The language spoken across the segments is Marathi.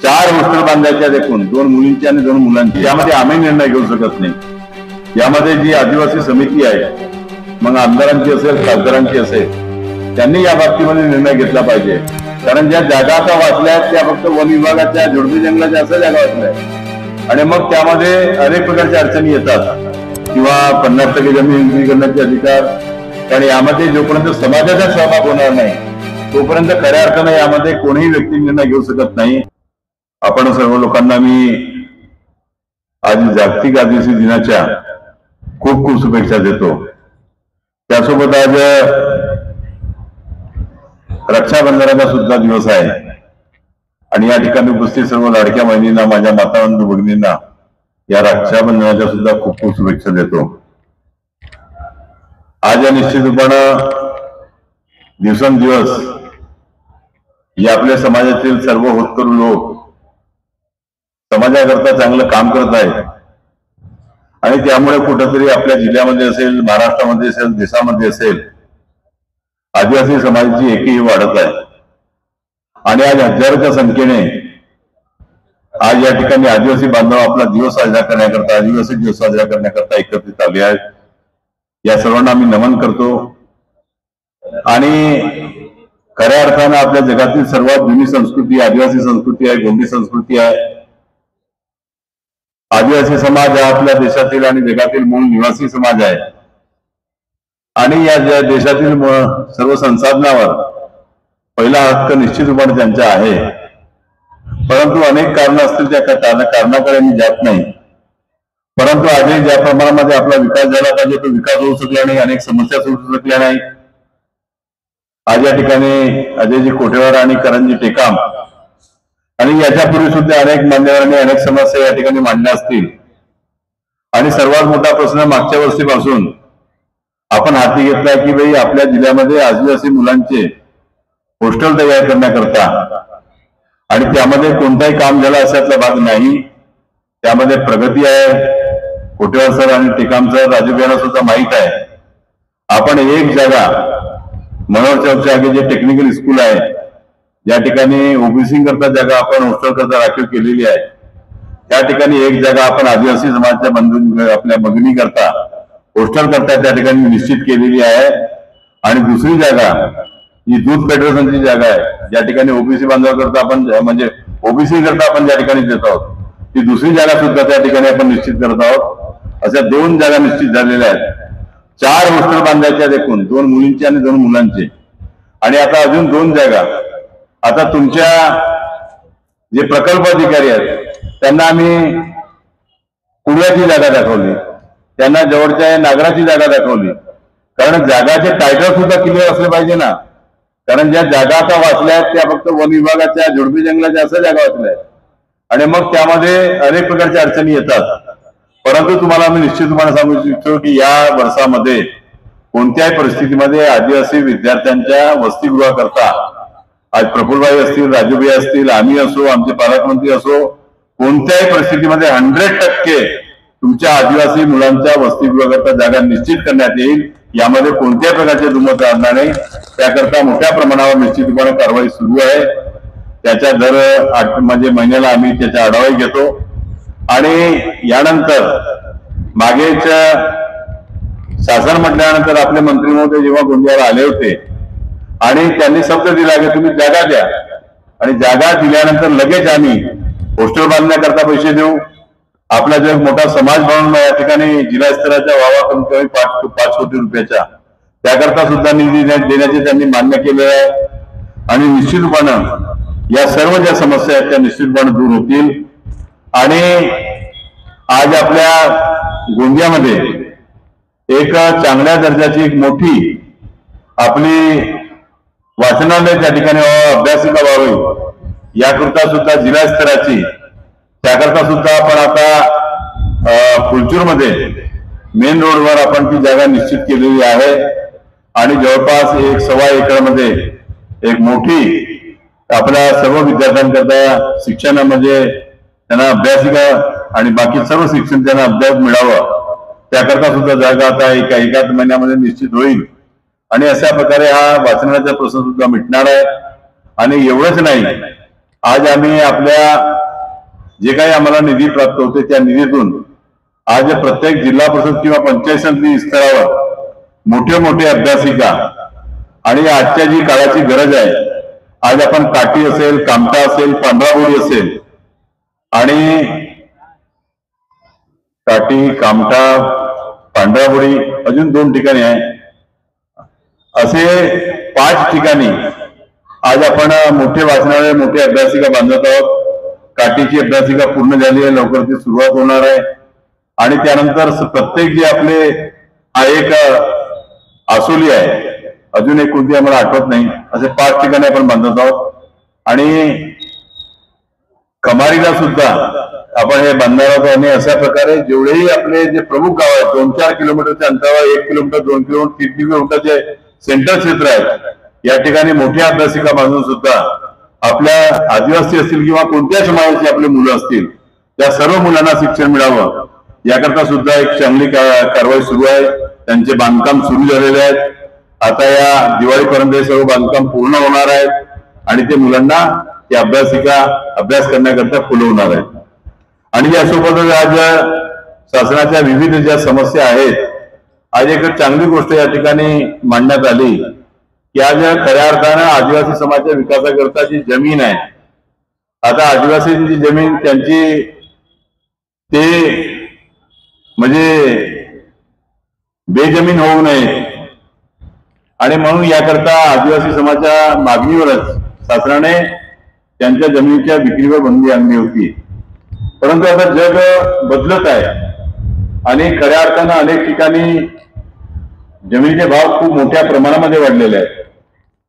4 हॉस्टेल बांधायच्या देखून 2 मुलींची आणि 2 मुलांची, यामध्ये आम्ही निर्णय घेऊ शकत नाही। यामध्ये जी आदिवासी समिती आहे, मग आमदारांची असेल खासदारांची असेल, त्यांनी या बाबतीमध्ये निर्णय घेतला पाहिजे। कारण ज्या जागा आता वाचल्या आहेत त्या फक्त वन विभागाच्या, झुडपी जंगलाच्या अशा जागा वाचल्या आहेत आणि मग त्यामध्ये अनेक प्रकारच्या अडचणी येतात किंवा 50% जमीन विक्री करण्याचे अधिकार। कारण यामध्ये जोपर्यंत समाजाचा सहभाग होणार नाही तोपर्यंत खऱ्या अर्थाने यामध्ये कोणीही व्यक्ती निर्णय घेऊ शकत नाही। आपण सर्व लोकांना मी आज जागतिक आदिवासी दिनाच्या खूप खूप शुभेच्छा देतो। त्यासोबत आज रक्षाबंधनाचा सुद्धा दिवस आहे आणि या ठिकाणी उपस्थित सर्व लाडक्या बहिणींना, माझ्या मातावंत भगिनींना या रक्षाबंधनाच्या सुद्धा खूप खूप शुभेच्छा देतो। आज या निश्चितपणे दिवसेंदिवस या आपल्या समाजातील सर्व होतकरू लोक समाजाकरता चांगलं काम करत आहेत आणि त्यामुळे कुठेतरी आपल्या जिल्ह्यामध्ये असेल, महाराष्ट्रामध्ये असेल, देशामध्ये असेल, आदिवासी समाजाची एकी वाढत आहे आणि आज हजारोच्या संख्येने आज या ठिकाणी आदिवासी बांधव आपला दिवस साजरा करण्याकरता, आदिवासी दिवस साजरा करण्याकरता एकत्रित आले आहेत। या सर्वांना मी नमन करतो आणि खऱ्या अर्थानं आपल्या जगातील सर्वात जुनी संस्कृती आदिवासी संस्कृती आहे, गोंडी संस्कृती आहे। आदिवासी समाज हा आपल्या देशातील आणि जगातील मूळ निवासी समाज आहे आणि या देशातील सर्व संसाधनावर पहिला हक्क निश्चितपणे त्यांचा आहे। परंतु अनेक कारण असतील, त्या कारणाकडे मी जात नाही। परंतु आजही ज्या प्रमाणामध्ये आपला विकास झाला पाहिजे तो विकास होऊ शकला नाही, अनेक समस्या सुटू शकल्या नाही। आज या ठिकाणी अजयजी कोठेवार आणि करणजी टेकाम आणि याच्यापूर्वी सुद्धा अनेक मान्यवरांनी अनेक समस्या या ठिकाणी मांडल्या असतील आणि सर्वात मोठा प्रश्न मागच्या वर्षीपासून आपण हाती घेतला की भाई आपल्या जिल्ह्यामध्ये आदिवासी मुलांचे हॉस्टेल तयार करण्याकरता आणि त्यामध्ये कोणताही काम झालं अशातला भाग नाही। त्यामध्ये प्रगती आहे। कोटेवार सर आणि टेकाम सर, राजू यांना सुद्धा माहीत आहे। आपण एक जागा मनोहर चौकच्या आगे जे टेक्निकल स्कूल आहे, ज्या ठिकाणी ओबीसी करता जागा आपण हॉस्टेल करता राखीव केलेली आहे, त्या ठिकाणी एक जागा आपण आदिवासी समाजाच्या बंधू आपल्या भगिनी करता हॉस्टेल करता त्या ठिकाणी निश्चित केलेली आहे। आणि दुसरी जागा ही दूध फेडरेशनची जागा आहे, ज्या ठिकाणी ओबीसी बांधवाकरता आपण म्हणजे ओबीसी करता आपण ज्या ठिकाणी देत आहोत, ती दुसरी जागा सुद्धा त्या ठिकाणी आपण निश्चित करत आहोत। अशा 2 जागा निश्चित झालेल्या आहेत। 4 हॉस्टेल बांधायच्या देखून 2 मुलींची आणि 2 मुलांची आणि आता अजून 2 जागा। आता तुमच्या जे प्रकल्प अधिकारी आहेत त्यांना आम्ही कुड्याची जागा दाखवली, त्यांना जवळच्या नागराची जागा दाखवली। कारण जागाचे टायटल सुद्धा क्लिअर असले पाहिजे ना। कारण ज्या जागा आता वाचल्या आहेत त्या फक्त वन विभागाच्या, झुडपी जंगलाच्या अशा जागा वाचल्या आहेत आणि मग त्यामध्ये अनेक प्रकारच्या अडचणी येतात। परंतु तुम्हाला मी निश्चितपणे सांगू इच्छितो की या वर्षामध्ये कोणत्याही परिस्थितीमध्ये आदिवासी विद्यार्थ्यांच्या वसतिगृहाकरता आज प्रफुल्लभाई असतील, राजूभाई असतील, आम्ही असो, आमचे पालकमंत्री असो, कोणत्याही परिस्थितीमध्ये 100% तुमच्या आदिवासी मुलांच्या वसतिगृहाकरता जागा निश्चित करण्यात येईल। यामध्ये कोणत्याही प्रकारचे दुमत राहणार नाही। त्याकरता मोठ्या प्रमाणावर निश्चितपणे कारवाई सुरू आहे। त्याच्या दर म्हणजे महिन्याला आम्ही त्याचा आढावा घेतो आणि यानंतर मागेच शासन म्हटल्यानंतर आपले मंत्री महोदय जेव्हा गोंदियाला आले होते आणि त्यांनी शब्द दिला की तुम्ही जागा द्या आणि जागा दिल्यानंतर लगेच आम्ही हॉस्टेल बांधण्याकरता पैसे देऊ। आपला जो एक मोठा समाज भवन या ठिकाणी जिल्हा स्तराच्या व्हावा कमीत कमी 5 कोटी रुपयाचा, त्याकरता सुद्धा निधी देण्याचे त्यांनी मान्य केले आहे आणि निश्चितपणे या सर्व ज्या समस्या आहेत त्या निश्चितपणे दूर होतील। आणि आज आपल्या गोंदियामध्ये एक चांगल्या दर्जाची एक मोठी आपली वाचनालय त्या ठिकाणी अभ्यासिका व्हावी याकरता सुद्धा जिल्हा स्तराची, त्याकरता सुद्धा आपण आता फुलचूरमध्ये मेन रोडवर आपण ती जागा निश्चित केलेली आहे आणि जवळपास 1.25 एकरमध्ये एक मोठी आपल्या सर्व विद्यार्थ्यांकरता शिक्षण म्हणजे त्यांना अभ्यासिका आणि बाकी सर्व शिक्षण त्यांना अभ्यास मिळावं त्याकरता सुद्धा जागा आता एकाच महिन्यामध्ये निश्चित होईल आणि अशा प्रकारे हा वाचनाचा प्रश्न सुद्धा मिटणार आहे। आणि एवढंच नाही, आज आम्ही आपल्या जे काही आम्हाला निधी प्राप्त होते त्या निधीतून आज प्रत्येक जिल्हा परिषद किंवा पंचायत समिती स्तरावर मोठे मोठे अभ्यासिका आणि आजच्या जी काळाची गरज आहे, आज आपण काठी असेल, कामठा असेल, पांढराबोरी असेल आणि काठी, कामठा, पांढराबोरी अजून 2 ठिकाणी आहे, असे 5 ठिकाणी आज आपण मोठे वाचनालय, मोठे अभ्यासिका बांधत आहोत. काठीची अभ्यासिका पूर्ण झाली आहे, लवकर ती सुरुवात होणार आहे आणि त्यानंतर प्रत्येक जे आपले हा एक आसोली आहे, अजून एक कोणती आम्हाला आठवत नाही, असे 5 ठिकाणी आपण बांधत आहोत. आणि कमारीला सुद्धा आपण हे बांधणार आहोत. आणि अशा प्रकारे जेवढेही आपले जे प्रमुख गाव आहेत, 2-4 किलोमीटरच्या अंतरावर 1 किलोमीटर, 2 किलोमीटर, 3 किलोमीटर जे सेंट्रल क्षेत्र आहेत, या ठिकाणी मोठ्या अभ्यासिका बांधून सुद्धा आपल्या आदिवासी असतील किंवा कोणत्या समाजाची आपली मुलं असतील, त्या सर्व मुलांना शिक्षण मिळावं याकरता सुद्धा एक चांगली कारवाई सुरू आहे. त्यांचे बांधकाम सुरू झालेले आहेत. आता या दिवाळीपर्यंत हे सर्व बांधकाम पूर्ण होणार आहे आणि ते मुलांना या अभ्यासिका अभ्यास करण्याकरता खुलवणार आहे. आणि यासोबतच आज शासनाच्या विविध ज्या समस्या आहेत, आज एक चांगली गोष्ट या ठिकाणी मांडण्यात आली की आज खऱ्या अर्थानं आदिवासी समाजाच्या विकासाकरता जी जमीन आहे, आता आदिवासींची जमीन त्यांची ते म्हणजे बेजमीन होऊ नये आणि म्हणून याकरता आदिवासी समाजाच्या मागणीवरच शासनाने त्यांच्या जमिनीच्या विक्रीवर बंदी आणली होती. परंतु आता जग बदलत आहे आणि खऱ्या अर्थानं अनेक ठिकाणी जमिनीचे भाव खूप मोठ्या प्रमाणामध्ये वाढलेले आहेत.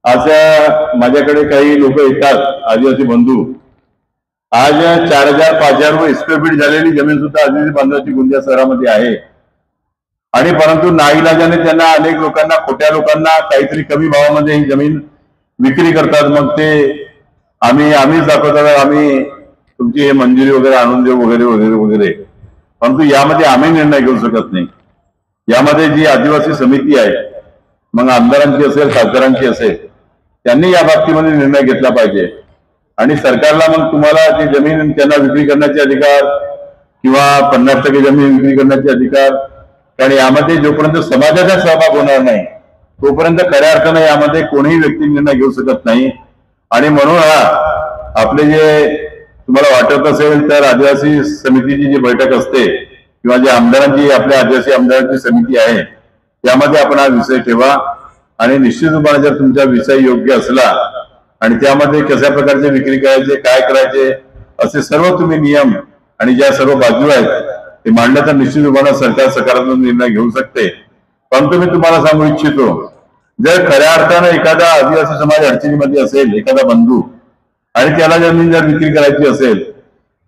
आज माझ्याकडे काही लोक येतात, आदिवासी बंधू, आज 4,000-5,000 स्क्वेअर फीट झालेली जमीन सुद्धा आदिवासी बांधवाची गोंदिया शहरामध्ये आहे. आणि परंतु नाईलाजाने त्यांना अनेक लोकांना, खोट्या लोकांना काहीतरी कमी भावामध्ये ही जमीन विक्री करतात. मग ते आम्हीच दाखवतात, आम्ही तुमची हे मंजुरी वगैरे आणून देऊ वगैरे वगैरे वगैरे. परंतु यामध्ये आम्ही निर्णय घेऊ शकत नाही. यामध्ये जी आदिवासी समिती आहे, मग आमदारांची असेल, खासदारांची असेल, त्यांनी या बाबतीमध्ये निर्णय घेतला पाहिजे. आणि सरकारला मग तुम्हाला ती जमीन त्यांना विक्री करण्याचे अधिकार किंवा 50% जमीन विक्री करण्याचे अधिकार, कारण यामध्ये जोपर्यंत समाजाचा सहभाग होणार नाही तोपर्यंत खऱ्या अर्थानं यामध्ये कोणीही व्यक्ती निर्णय घेऊ शकत नाही. आणि म्हणून आपले जे तुम्हाला वाटत असेल तर आदिवासी समितीची जी बैठक असते किंवा जे आमदारांची, आपल्या आदिवासी आमदारांची समिती आहे, त्यामध्ये आपण हा विषय ठेवा आणि निश्चित रूपाने जर तुमचा विषय योग्य असला आणि त्यामध्ये कशा प्रकारचे विक्री करायचे, काय करायचे, असे सर्व तुम्ही नियम आणि ज्या सर्व बाजू आहेत ते मांडलं तर निश्चित रूपाने सरकार सकारात्मक निर्णय घेऊ शकते. परंतु मी तुम्हाला सांगू इच्छितो, जर खऱ्या अर्थानं एखादा आदिवासी समाज अडचणीमध्ये असेल, एखादा बंधू, आणि त्याला जमीन जर विक्री करायची असेल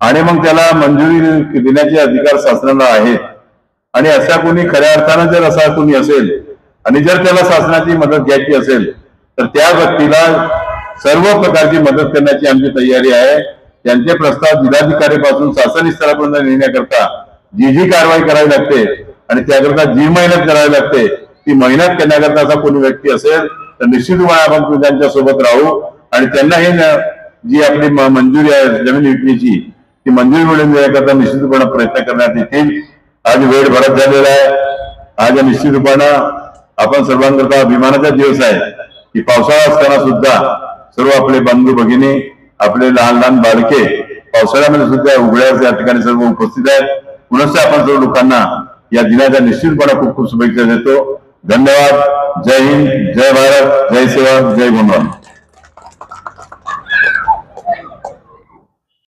आणि मग त्याला मंजुरी देण्याचे अधिकार शासनाला आहेत आणि असा कोणी खऱ्या अर्थानं जर असा कोणी असेल आणि जर त्याला शासनाची मदत घ्यायची असेल तर त्या व्यक्तीला सर्व प्रकारची मदत करण्याची आमची तयारी आहे. त्यांचे प्रस्ताव जिल्हाधिकारीपासून शासन स्तरापर्यंत नेण्याकरता जी कारवाई करावी लागते आणि त्याकरता जी मेहनत करावी लागते ती मेहनत करण्याकरता असा कोणी व्यक्ती असेल तर निश्चितपणे आपण त्यांच्या सोबत राहू आणि त्यांना ही जी आपली मंजुरी आहे जमीन विक्रीची ती मंजुरी मिळवून देण्याकरता निश्चितपणे प्रयत्न करण्यात येतील. आज वेळ भरत झालेला आहे. आज निश्चित रूपानं आपण सर्वांकरता अभिमानाचा दिवस आहे की पावसाळा असताना सुद्धा सर्व आपले बंधू भगिनी, आपले लहान लहान बालके पावसाळ्यामध्ये सुद्धा उघड्यावर या ठिकाणी सर्व उपस्थित आहेत. पुनश्च आपण सर्व लोकांना या दिनाच्या निश्चितपणे खूप खूप शुभेच्छा देतो. धन्यवाद. जय हिंद, जय भारत, जय सेवा, जय गुणवान.